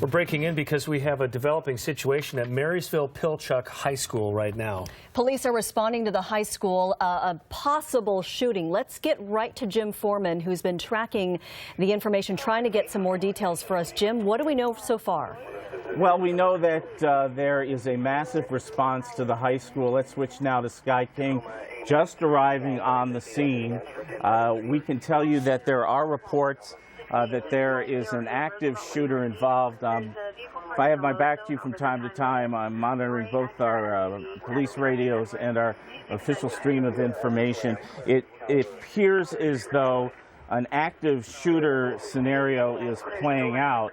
We're breaking in because we have a developing situation at Marysville Pilchuck High School right now. Police are responding to the high school, a possible shooting. Let's get right to Jim Foreman, who's been tracking the information, trying to get some more details for us. Jim, what do we know so far? Well, we know that there is a massive response to the high school. Let's switch now to Sky King, just arriving on the scene. We can tell you that there are reports that there is an active shooter involved. If I have my back to you from time to time, I'm monitoring both our police radios and our official stream of information. It appears as though an active shooter scenario is playing out.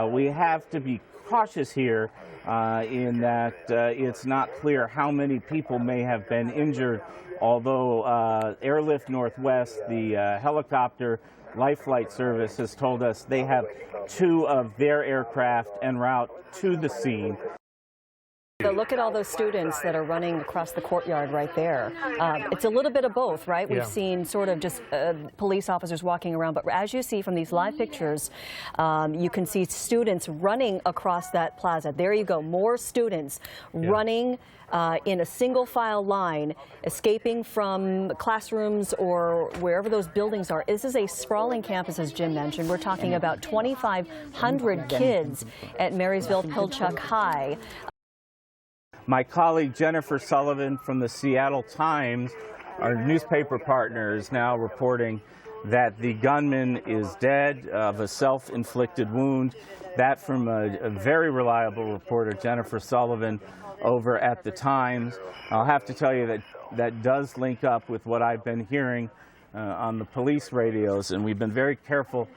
We have to be cautious here in that it's not clear how many people may have been injured, although Airlift Northwest, the helicopter Life Flight Service, has told us they have 2 of their aircraft en route to the scene. So look at all those students that are running across the courtyard right there. It's a little bit of both, right? We've seen sort of just police officers walking around, but as you see from these live pictures, you can see students running across that plaza. There you go, more students running in a single file line, escaping from classrooms or wherever those buildings are. This is a sprawling campus, as Jim mentioned. We're talking about 2,500 kids at Marysville Pilchuck High. My colleague Jennifer Sullivan from the Seattle Times, our newspaper partner, is now reporting that the gunman is dead of a self-inflicted wound. That from a very reliable reporter, Jennifer Sullivan, over at the Times. I'll have to tell you that that does link up with what I've been hearing on the police radios, and we've been very careful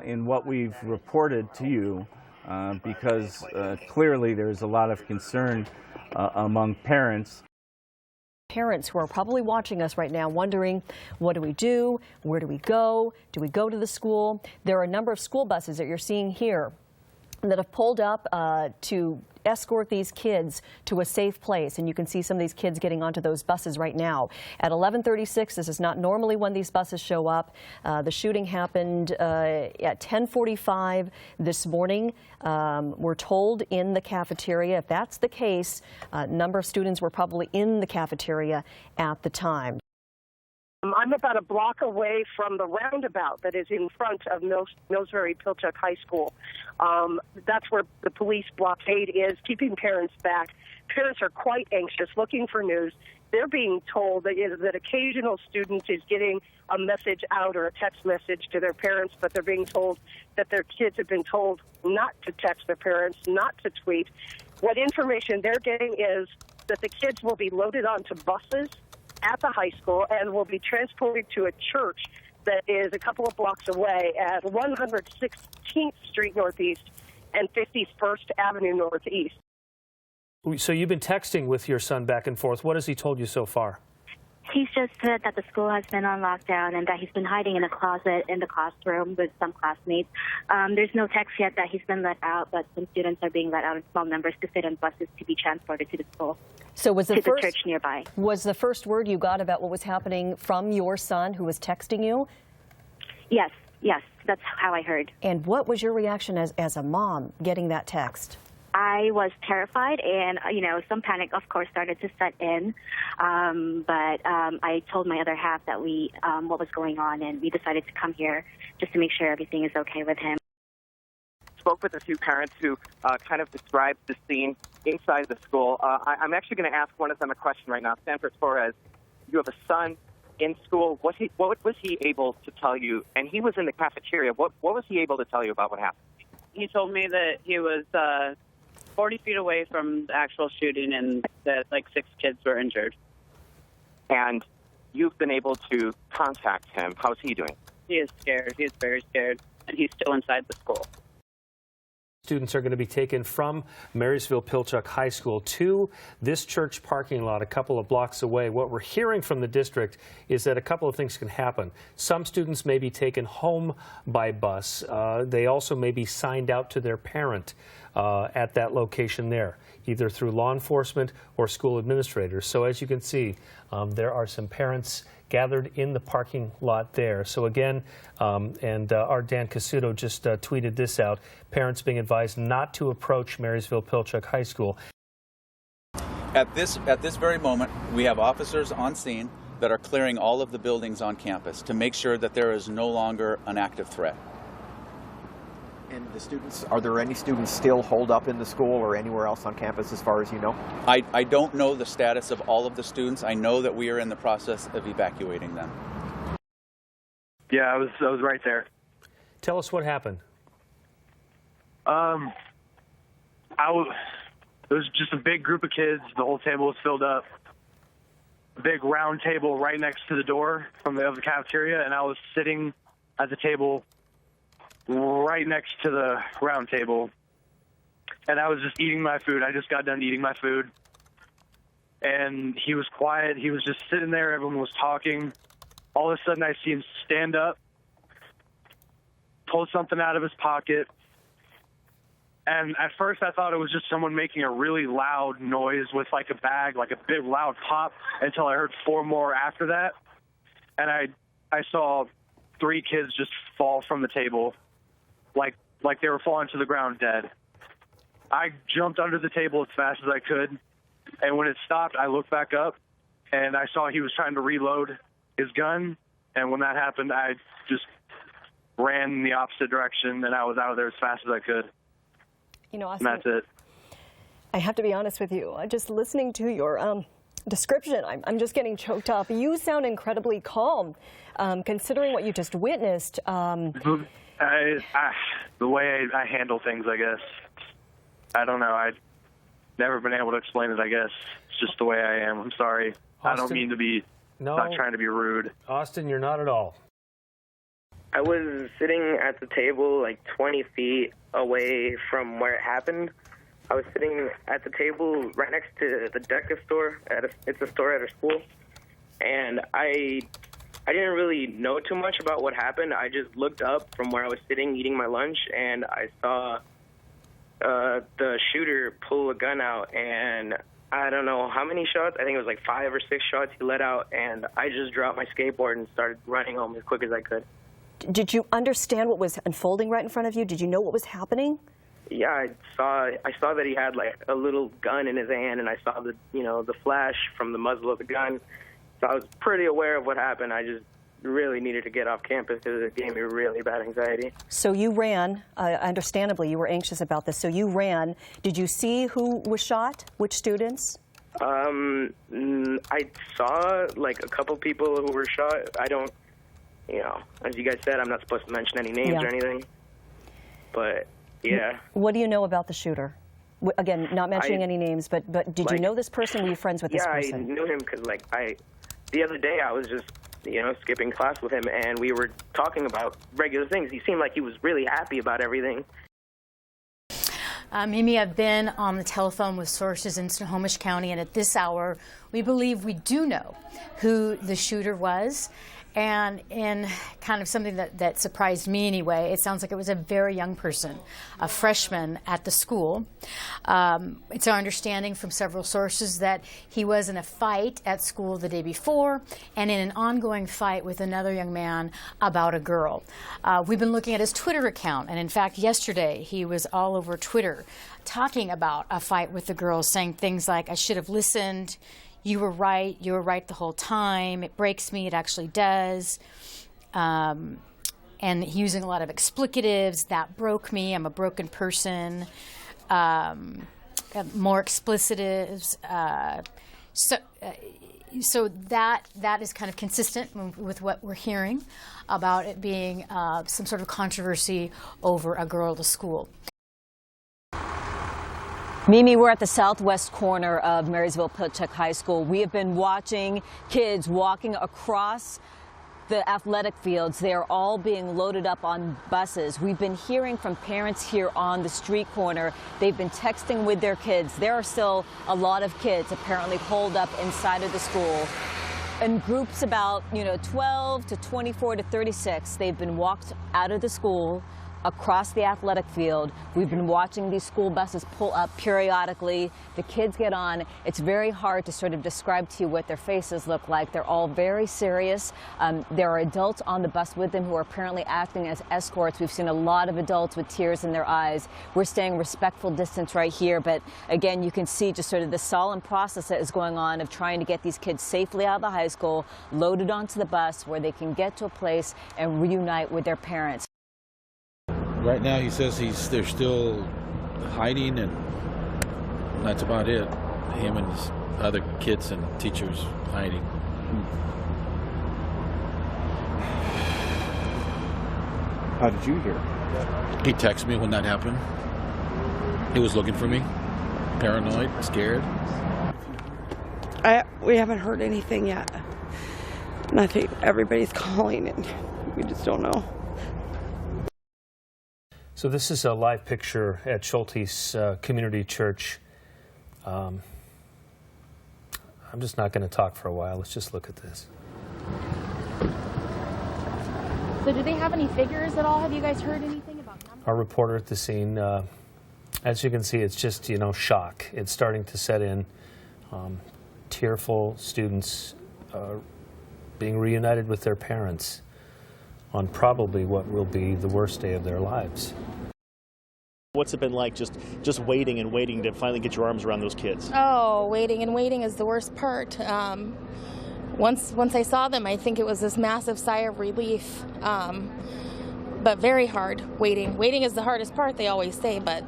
in what we've reported to you because clearly there's a lot of concern among parents. Parents who are probably watching us right now wondering, what do we do? Where do we go? Do we go to the school? There are a number of school buses that you're seeing here that have pulled up to escort these kids to a safe place, and you can see some of these kids getting onto those buses right now. At 11:36, this is not normally when these buses show up. The shooting happened at 10:45 this morning. We're told in the cafeteria. If that's the case, a number of students were probably in the cafeteria at the time. I'm about a block away from the roundabout that is in front of Millsbury Pilchuck High School. That's where the police blockade is, keeping parents back. Parents are quite anxious, looking for news. They're being told that occasional student is getting a message out or a text message to their parents, but they're being told that their kids have been told not to text their parents, not to tweet. What information they're getting is that the kids will be loaded onto buses at the high school and will be transported to a church that is a couple of blocks away at 116th Street Northeast and 51st Avenue Northeast. So you've been texting with your son back and forth. What has he told you so far? He's just said that the school has been on lockdown and that he's been hiding in a closet in the classroom with some classmates. There's no text yet that he's been let out, but some students are being let out in small numbers to fit in buses to be transported to the school. So was the church nearby. Was the first word you got about what was happening from your son who was texting you? Yes, that's how I heard. And what was your reaction as a mom getting that text? I was terrified, and some panic, of course, started to set in. But I told my other half that what was going on, and we decided to come here just to make sure everything is okay with him. Spoke with a few parents who kind of described the scene inside the school. I'm actually going to ask one of them a question right now. Sanford Torres, you have a son in school. What was he able to tell you? And he was in the cafeteria. What was he able to tell you about what happened? He told me that he was 40 feet away from the actual shooting and that like 6 kids were injured. And you've been able to contact him. How's he doing? He is scared. He is very scared, and he's still inside the school. Students are going to be taken from Marysville Pilchuck High School to this church parking lot a couple of blocks away. What we're hearing from the district is that a couple of things can happen. Some students may be taken home by bus. They also may be signed out to their parent at that location there, either through law enforcement or school administrators. So as you can see, There are some parents gathered in the parking lot there. So again, our Dan Casuto just tweeted this out, parents being advised not to approach Marysville Pilchuck High School. At this very moment, we have officers on scene that are clearing all of the buildings on campus to make sure that there is no longer an active threat. And the students, are there any students still holed up in the school or anywhere else on campus as far as you know? I don't know the status of all of the students. I know that we are in the process of evacuating them. Yeah, I was right there. Tell us what happened. It was just a big group of kids. The whole table was filled up. A big round table right next to the door of the cafeteria, and I was sitting at the table right next to the round table, and I was just eating my food. I just got done eating my food, and he was quiet. He was just sitting there. Everyone was talking. All of a sudden, I see him stand up, pull something out of his pocket, and at first I thought it was just someone making a really loud noise with like a bag, like a big loud pop, until I heard 4 more after that, and I saw 3 kids just fall from the table. Like they were falling to the ground dead. I jumped under the table as fast as I could, and when it stopped, I looked back up, and I saw he was trying to reload his gun, and when that happened, I just ran in the opposite direction, and I was out of there as fast as I could. You know, Austin, and that's it. I have to be honest with you. Just listening to your description, I'm just getting choked up. You sound incredibly calm, considering what you just witnessed. The way I handle things, I guess. I don't know. I've never been able to explain it, I guess. It's just the way I am. I'm sorry. Austin, I don't mean to be, not trying to be rude. Austin, you're not at all. I was sitting at the table like 20 feet away from where it happened. I was sitting at the table right next to the Deca store. It's a store at our school. And I didn't really know too much about what happened. I just looked up from where I was sitting eating my lunch, and I saw the shooter pull a gun out, and I don't know how many shots. I think it was like 5 or 6 shots he let out, and I just dropped my skateboard and started running home as quick as I could. Did you understand what was unfolding right in front of you? Did you know what was happening? Yeah, I saw that he had like a little gun in his hand, and I saw the flash from the muzzle of the gun. So I was pretty aware of what happened. I just really needed to get off campus because it gave me really bad anxiety. So you ran. Understandably, you were anxious about this. So you ran. Did you see who was shot? Which students? I saw like a couple people who were shot. I don't, as you guys said, I'm not supposed to mention any names or anything. But yeah. What do you know about the shooter? Again, not mentioning any names, but did you know this person? Were you friends with this person? Yeah, I knew him because the other day I was just, skipping class with him, and we were talking about regular things. He seemed like he was really happy about everything. Mimi, I've been on the telephone with sources in Snohomish County, and at this hour, we believe we do know who the shooter was. And in kind of something that surprised me anyway, it sounds like it was a very young person, a freshman at the school. It's our understanding from several sources that he was in a fight at school the day before and in an ongoing fight with another young man about a girl. We've been looking at his Twitter account, and in fact, yesterday he was all over Twitter talking about a fight with the girl, saying things like, "I should have listened. You were right the whole time. It breaks me, it actually does." And using a lot of explicatives, "That broke me, I'm a broken person." More explicitives. So that is kind of consistent with what we're hearing about it being some sort of controversy over a girl at a school. Mimi, we're at the southwest corner of Marysville Pilchuck High School. We have been watching kids walking across the athletic fields. They are all being loaded up on buses. We've been hearing from parents here on the street corner. They've been texting with their kids. There are still a lot of kids apparently holed up inside of the school. In groups about, 12 to 24 to 36, they've been walked out of the school across the athletic field. We've been watching these school buses pull up periodically. The kids get on. It's very hard to sort of describe to you what their faces look like. They're all very serious. There are adults on the bus with them who are apparently acting as escorts. We've seen a lot of adults with tears in their eyes. We're staying respectful distance right here, but again, you can see just sort of the solemn process that is going on of trying to get these kids safely out of the high school, loaded onto the bus where they can get to a place and reunite with their parents. Right now, he says they're still hiding, and that's about it. Him and his other kids and teachers hiding. How did you hear? He texted me when that happened. He was looking for me, paranoid, scared. We haven't heard anything yet. Nothing. Everybody's calling, and we just don't know. So this is a live picture at Schulte's Community Church. I'm just not going to talk for a while. Let's just look at this. So do they have any figures at all? Have you guys heard anything about numbers? Our reporter at the scene, as you can see, it's just, shock. It's starting to set in. Tearful students being reunited with their parents on probably what will be the worst day of their lives. What's it been like just waiting and waiting to finally get your arms around those kids? Oh, waiting and waiting is the worst part. Once I saw them, I think it was this massive sigh of relief, but very hard waiting. Waiting is the hardest part, they always say, but,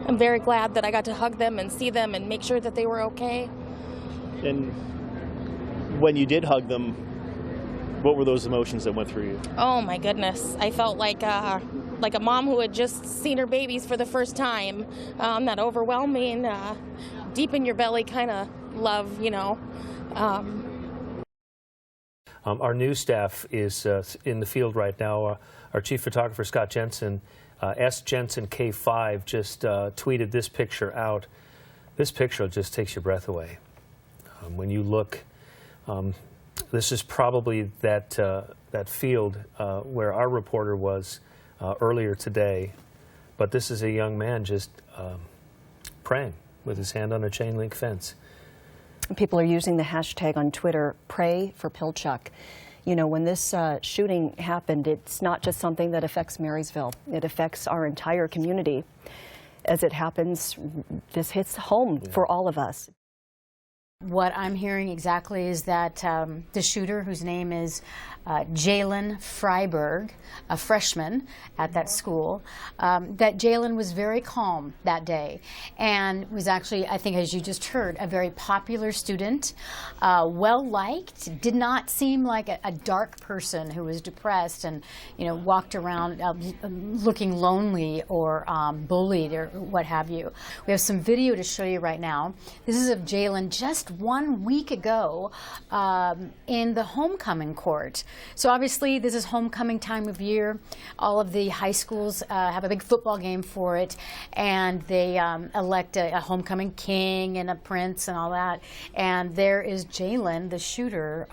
I'm very glad that I got to hug them and see them and make sure that they were okay. And when you did hug them, what were those emotions that went through you? Oh my goodness, I felt like a mom who had just seen her babies for the first time. That overwhelming, deep in your belly kind of love, Our news staff is in the field right now. Our chief photographer, Scott Jensen, S. Jensen K5, just tweeted this picture out. This picture just takes your breath away. When you look, this is probably that field where our reporter was earlier today, but this is a young man just praying with his hand on a chain link fence. People are using the hashtag on Twitter, Pray for Pilchuck. When this shooting happened, it's not just something that affects Marysville. It affects our entire community. As it happens, this hits home for all of us. What I'm hearing exactly is that the shooter, whose name is Jalen Freiberg, a freshman at that school, that Jalen was very calm that day and was actually, I think, as you just heard, a very popular student, well-liked, did not seem like a dark person who was depressed and, walked around looking lonely or bullied or what have you. We have some video to show you right now. This is of Jalen just 1 week ago in the homecoming court. So obviously this is homecoming time of year. All of the high schools have a big football game for it, and they elect a homecoming king and a prince and all that. And there is Jalen, the shooter,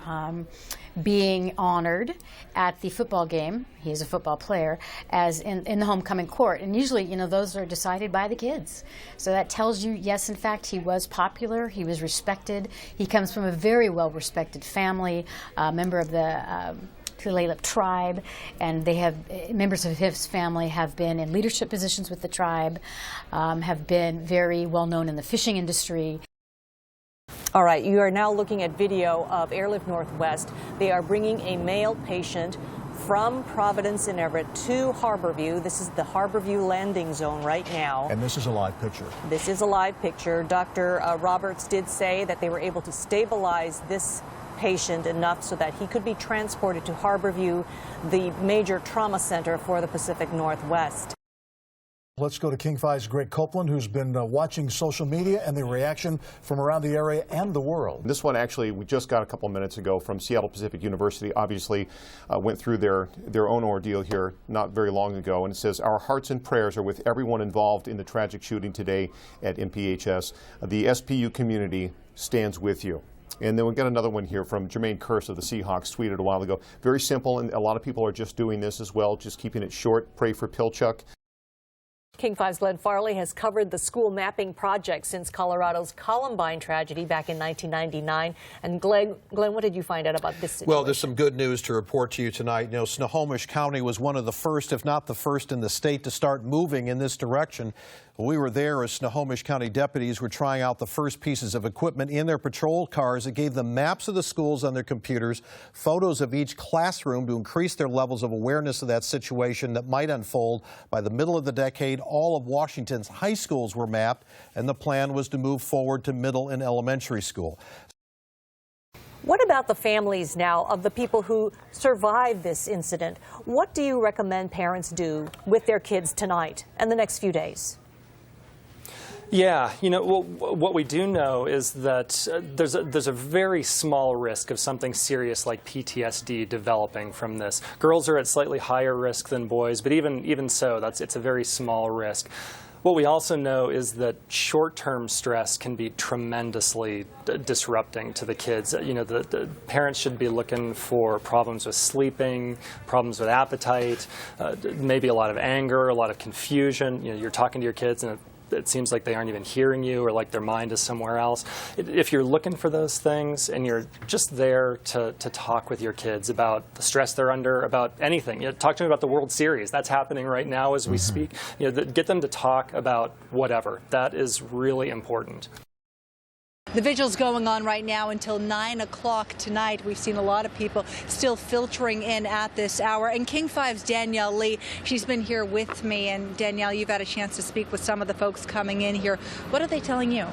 being honored at the football game. He is a football player, as in the homecoming court. And usually, those are decided by the kids. So that tells you, yes, in fact, he was popular. He was respected. He comes from a very well-respected family, member of the Tulalip tribe, and they have members of his family have been in leadership positions with the tribe, have been very well known in the fishing industry. All right, you are now looking at video of Airlift Northwest. They are bringing a male patient from Providence and Everett to Harborview. This is the Harborview landing zone right now. And this is a live picture. This is a live picture. Dr. Roberts did say that they were able to stabilize this patient enough so that he could be transported to Harborview, the major trauma center for the Pacific Northwest. Let's go to King 5's Greg Copeland, who's been watching social media and the reaction from around the area and the world. This one actually we just got a couple minutes ago from Seattle Pacific University. Obviously went through their own ordeal here not very long ago, and it says, "Our hearts and prayers are with everyone involved in the tragic shooting today at MPHS. The SPU community stands with you." And then we got another one here from Jermaine Kearse of the Seahawks, tweeted a while ago. Very simple, and a lot of people are just doing this as well, just keeping it short. Pray for Pilchuck. King 5's Glenn Farley has covered the school mapping project since Colorado's Columbine tragedy back in 1999. And Glenn, what did you find out about this situation? Well, there's some good news to report to you tonight. You know, Snohomish County was one of the first, if not the first in the state to start moving in this direction. We were there as Snohomish County deputies were trying out the first pieces of equipment in their patrol cars. It gave them maps of the schools on their computers, photos of each classroom to increase their levels of awareness of that situation that might unfold. By the middle of the decade, all of Washington's high schools were mapped, and the plan was to move forward to middle and elementary school. What about the families now of the people who survived this incident? What do you recommend parents do with their kids tonight and the next few days? Yeah, you know, well, what we do know is that there's a very small risk of something serious like PTSD developing from this. Girls are at slightly higher risk than boys, but even so, it's a very small risk. What we also know is that short-term stress can be tremendously disrupting to the kids. You know, the parents should be looking for problems with sleeping, problems with appetite, maybe a lot of anger, a lot of confusion. You know, you're talking to your kids and it seems like they aren't even hearing you, or like their mind is somewhere else. If you're looking for those things and you're just there to talk with your kids about the stress they're under, about anything, you know, talk to them about the World Series. That's happening right now as we speak. You know, get them to talk about whatever. That is really important. The vigil's going on right now until 9 o'clock tonight. We've seen a lot of people still filtering in at this hour. And King 5's Danielle Lee, she's been here with me. And Danielle, you've had a chance to speak with some of the folks coming in here. What are they telling you?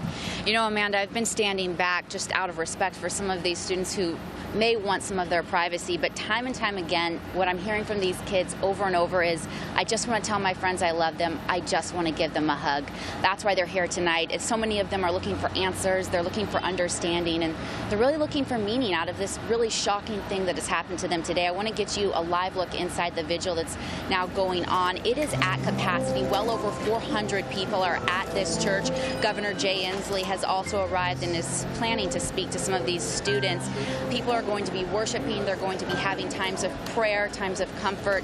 You know, Amanda, I've been standing back just out of respect for some of these students who may want some of their privacy, but time and time again, what I'm hearing from these kids over and over is, I just want to tell my friends I love them. I just want to give them a hug. That's why they're here tonight. And so many of them are looking for answers. They're looking for understanding, and they're really looking for meaning out of this really shocking thing that has happened to them today. I want to get you a live look inside the vigil that's now going on. It is at capacity. Well over 400 people are at this church. Governor Jay Inslee has also arrived and is planning to speak to some of these students. People are going to be worshiping. They're going to be having times of prayer, times of comfort.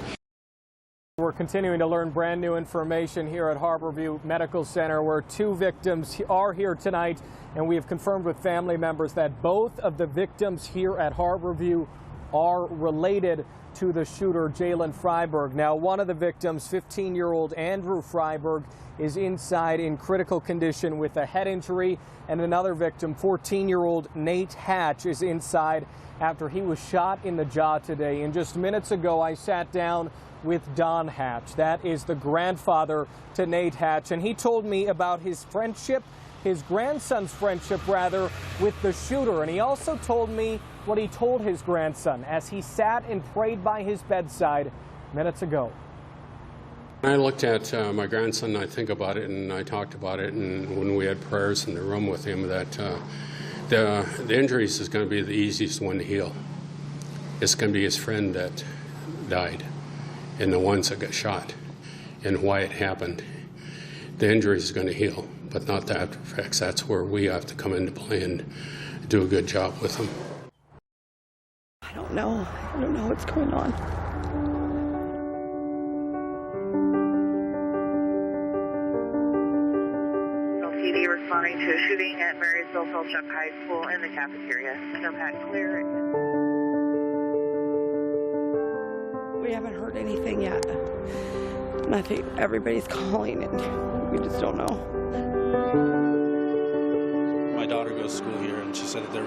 We're continuing to learn brand new information here at Harborview Medical Center, where 2 victims are here tonight, and we have confirmed with family members that both of the victims here at Harborview are related to the shooter, Jalen Freiberg. Now, one of the victims, 15-year-old Andrew Freiberg, is inside in critical condition with a head injury, and another victim, 14-year-old Nate Hatch, is inside after he was shot in the jaw today. And just minutes ago, I sat down with Don Hatch. That is the grandfather to Nate Hatch, and he told me about his friendship, his grandson's friendship rather, with the shooter. And he also told me what he told his grandson as he sat and prayed by his bedside minutes ago. I looked at my grandson, I think about it, and I talked about it, and when we had prayers in the room with him, that the injuries is going to be the easiest one to heal. It's going to be his friend that died and the ones that got shot and why it happened. The injuries is going to heal, but not the after effects. That's where we have to come into play and do a good job with them. I don't know. I don't know what's going on. PD responding to a shooting at Marysville Pilchuck High School in the cafeteria. Snowpack clear. We haven't heard anything yet. Nothing. Everybody's calling and we just don't know. My daughter goes to school here and she said that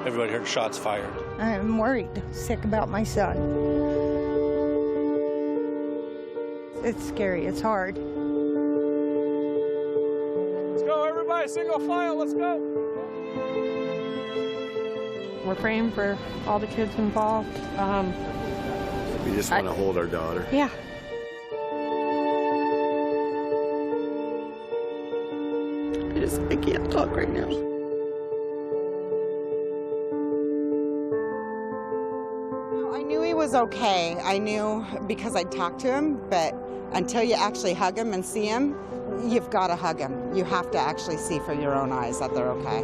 everybody heard shots fired. I'm worried, sick about my son. It's scary, it's hard. Let's go, everybody, single file, let's go. We're praying for all the kids involved. We just want to hold our daughter. Yeah. I can't talk right now. I knew he was okay. I knew because I'd talked to him, but until you actually hug him and see him, you've got to hug him. You have to actually see for your own eyes that they're okay.